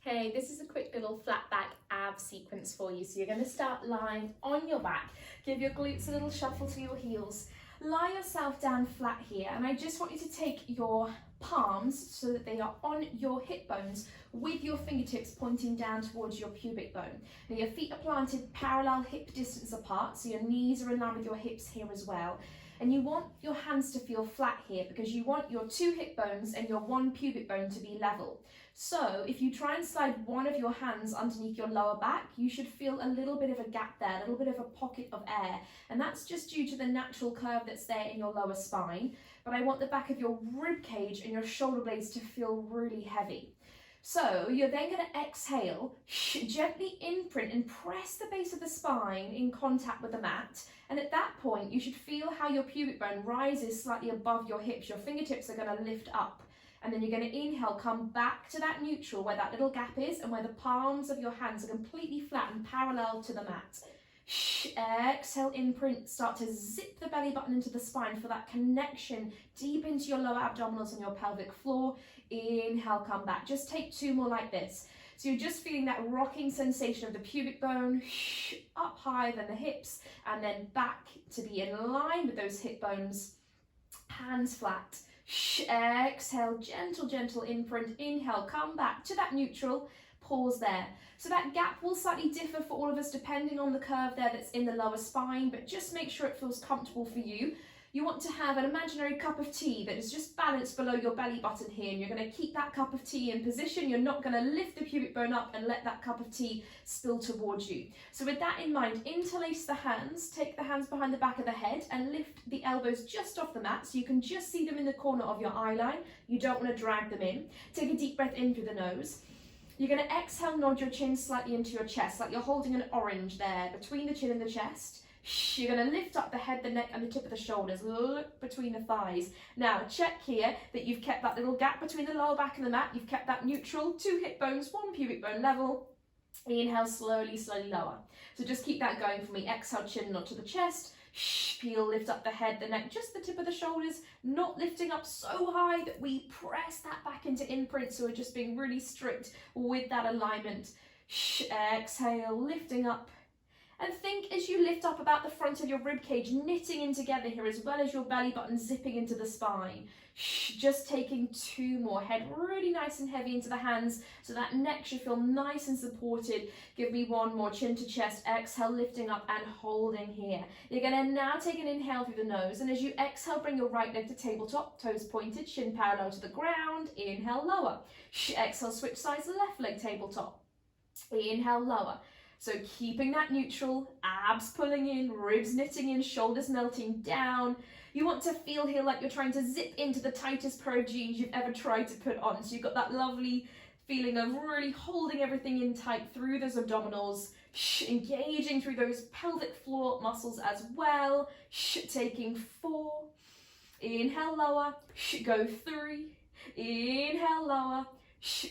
Hey, this is a quick little flat back ab sequence for you. So you're going to start lying on your back. Give your glutes a little shuffle to your heels. Lie yourself down flat here, and I just want you to take your palms so that they are on your hip bones with your fingertips pointing down towards your pubic bone. Now your feet are planted parallel hip distance apart, so your knees are in line with your hips here as well. And you want your hands to feel flat here because you want your two hip bones and your one pubic bone to be level. So if you try and slide one of your hands underneath your lower back, you should feel a little bit of a gap there, a little bit of a pocket of air. And that's just due to the natural curve that's there in your lower spine. But I want the back of your rib cage and your shoulder blades to feel really heavy. So you're then going to exhale, gently imprint and press the base of the spine in contact with the mat. And at that point, you should feel how your pubic bone rises slightly above your hips. Your fingertips are going to lift up. And then you're going to inhale, come back to that neutral where that little gap is and where the palms of your hands are completely flat and parallel to the mat. Exhale, imprint, start to zip the belly button into the spine for that connection deep into your lower abdominals and your pelvic floor. Inhale, come back. Just take two more like this. So you're just feeling that rocking sensation of the pubic bone up higher than the hips and then back to be in line with those hip bones, hands flat. Exhale, gentle imprint. Inhale, come back to that neutral. Pause there. So that gap will slightly differ for all of us depending on the curve there that's in the lower spine, but just make sure it feels comfortable for you. You want to have an imaginary cup of tea that is just balanced below your belly button here, and you're going to keep that cup of tea in position. You're not going to lift the pubic bone up and let that cup of tea spill towards you. So with that in mind, interlace the hands, take the hands behind the back of the head and lift the elbows just off the mat so you can just see them in the corner of your eye line. You don't want to drag them in. Take a deep breath in through the nose. You're going to exhale, nod your chin slightly into your chest, like you're holding an orange there between the chin and the chest. You're going to lift up the head, the neck and the tip of the shoulders. Look between the thighs. Now check here that you've kept that little gap between the lower back and the mat. You've kept that neutral, two hip bones, one pubic bone level. Inhale, slowly lower. So just keep that going for me. Exhale, chin nod to the chest. Peel, lift up the head, the neck, just the tip of the shoulders, not lifting up so high that we press that back into imprint. So we're just being really strict with that alignment. Exhale, lifting up. And think as you lift up about the front of your rib cage, knitting in together here as well as your belly button zipping into the spine. Just taking two more. Head really nice and heavy into the hands so that neck should feel nice and supported. Give me one more, chin to chest. Exhale, lifting up and holding here. You're going to now take an inhale through the nose, and as you exhale, bring your right leg to tabletop, toes pointed, shin parallel to the ground. Inhale, lower. Exhale, switch sides, left leg tabletop. Inhale, lower. So keeping that neutral, abs pulling in, ribs knitting in, shoulders melting down. You want to feel here like you're trying to zip into the tightest pair of jeans you've ever tried to put on. So you've got that lovely feeling of really holding everything in tight through those abdominals, engaging through those pelvic floor muscles as well. Taking 4, inhale, lower, go 3, inhale, lower,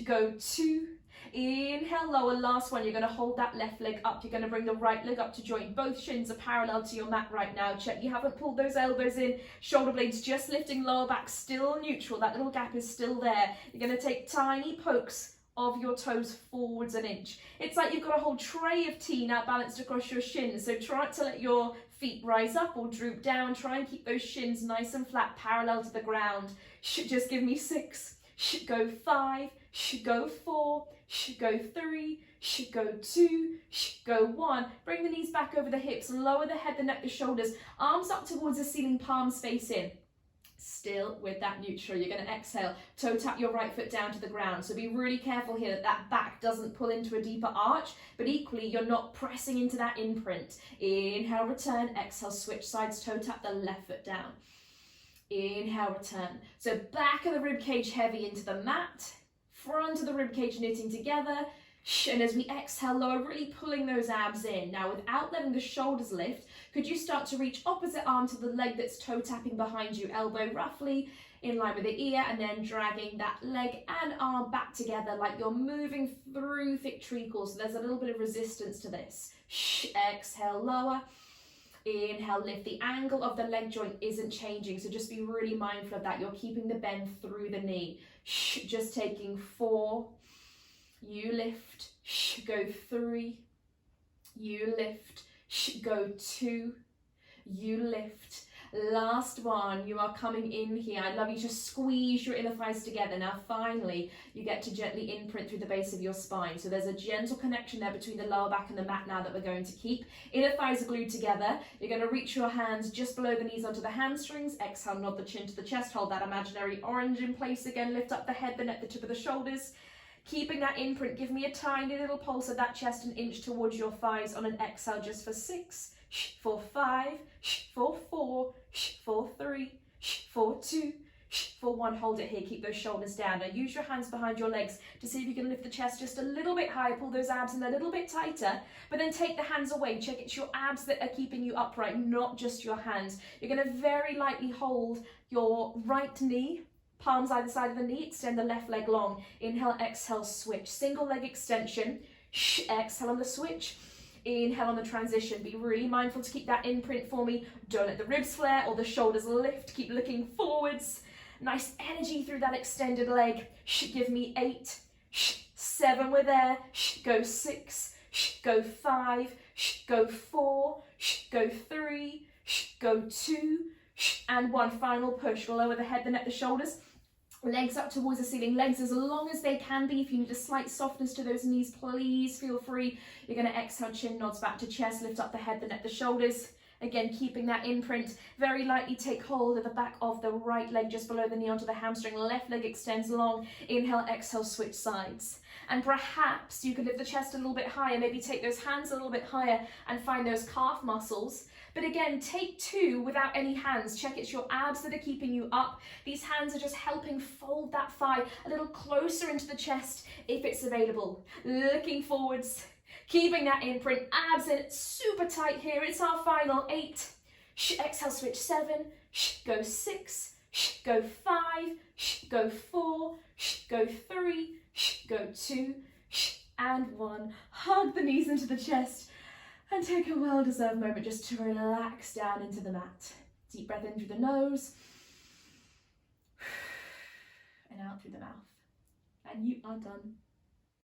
go 2, inhale, lower, last one. You're going to hold that left leg up. You're going to bring the right leg up to joint. Both shins are parallel to your mat right now. Check you haven't pulled those elbows in. Shoulder blades just lifting, lower back still neutral. That little gap is still there. You're going to take tiny pokes of your toes forwards an inch. It's like you've got a whole tray of tea now balanced across your shins. So try to let your feet rise up or droop down. Try and keep those shins nice and flat, parallel to the ground. Just give me 6. Go 5. Go 4. Go 3, go 2, go 1. Bring the knees back over the hips, lower the head, the neck, the shoulders, arms up towards the ceiling, palms face in. Still with that neutral, you're going to exhale, toe tap your right foot down to the ground. So be really careful here that that back doesn't pull into a deeper arch, but equally you're not pressing into that imprint. Inhale, return, exhale, switch sides, toe tap the left foot down. Inhale, return. So back of the rib cage heavy into the mat. Front of the ribcage knitting together, and as we exhale, lower, really pulling those abs in. Now, without letting the shoulders lift, could you start to reach opposite arm to the leg that's toe tapping behind you, elbow roughly in line with the ear, and then dragging that leg and arm back together like you're moving through thick treacle. So there's a little bit of resistance to this. Exhale, lower. Inhale, lift. The angle of the leg joint isn't changing, so just be really mindful of that. You're keeping the bend through the knee. Just taking 4, you lift, go 3, you lift, go 2, you lift. Last one, you are coming in here. I'd love you to squeeze your inner thighs together. Now finally, you get to gently imprint through the base of your spine. So there's a gentle connection there between the lower back and the mat now that we're going to keep. Inner thighs are glued together. You're going to reach your hands just below the knees onto the hamstrings. Exhale, nod the chin to the chest. Hold that imaginary orange in place again. Lift up the head, the neck, the tip of the shoulders. Keeping that imprint, give me a tiny little pulse of that chest an inch towards your thighs on an exhale just for 6, for 5, for 4, for 3, for 2, for 1. Hold it here, keep those shoulders down. Now use your hands behind your legs to see if you can lift the chest just a little bit higher, pull those abs in a little bit tighter, but then take the hands away. Check it's your abs that are keeping you upright, not just your hands. You're going to very lightly hold your right knee, palms either side of the knee, extend the left leg long. Inhale, exhale, switch. Single leg extension, exhale on the switch. Inhale on the transition. Be really mindful to keep that imprint for me. Don't let the ribs flare or the shoulders lift. Keep looking forwards. Nice energy through that extended leg. Give me 8, 7, we're there. Go 6, go 5, go 4, go 3, go 2, and 1. Final push. Lower the head, the neck, the shoulders. Legs up towards the ceiling, legs as long as they can be. If you need a slight softness to those knees, please feel free. You're going to exhale, chin nods back to chest, lift up the head, the neck, the shoulders. Again, keeping that imprint. Very lightly take hold of the back of the right leg just below the knee onto the hamstring. Left leg extends long. Inhale, exhale, switch sides. And perhaps you could lift the chest a little bit higher, maybe take those hands a little bit higher and find those calf muscles. But again, take 2 without any hands. Check it's your abs that are keeping you up. These hands are just helping fold that thigh a little closer into the chest if it's available. Looking forwards, keeping that imprint, abs in super tight here. It's our final 8. Exhale, switch 7, go 6, go 5, go 4, go 3, go 2, and 1. Hug the knees into the chest. And take a well-deserved moment just to relax down into the mat. Deep breath in through the nose and out through the mouth. And you are done.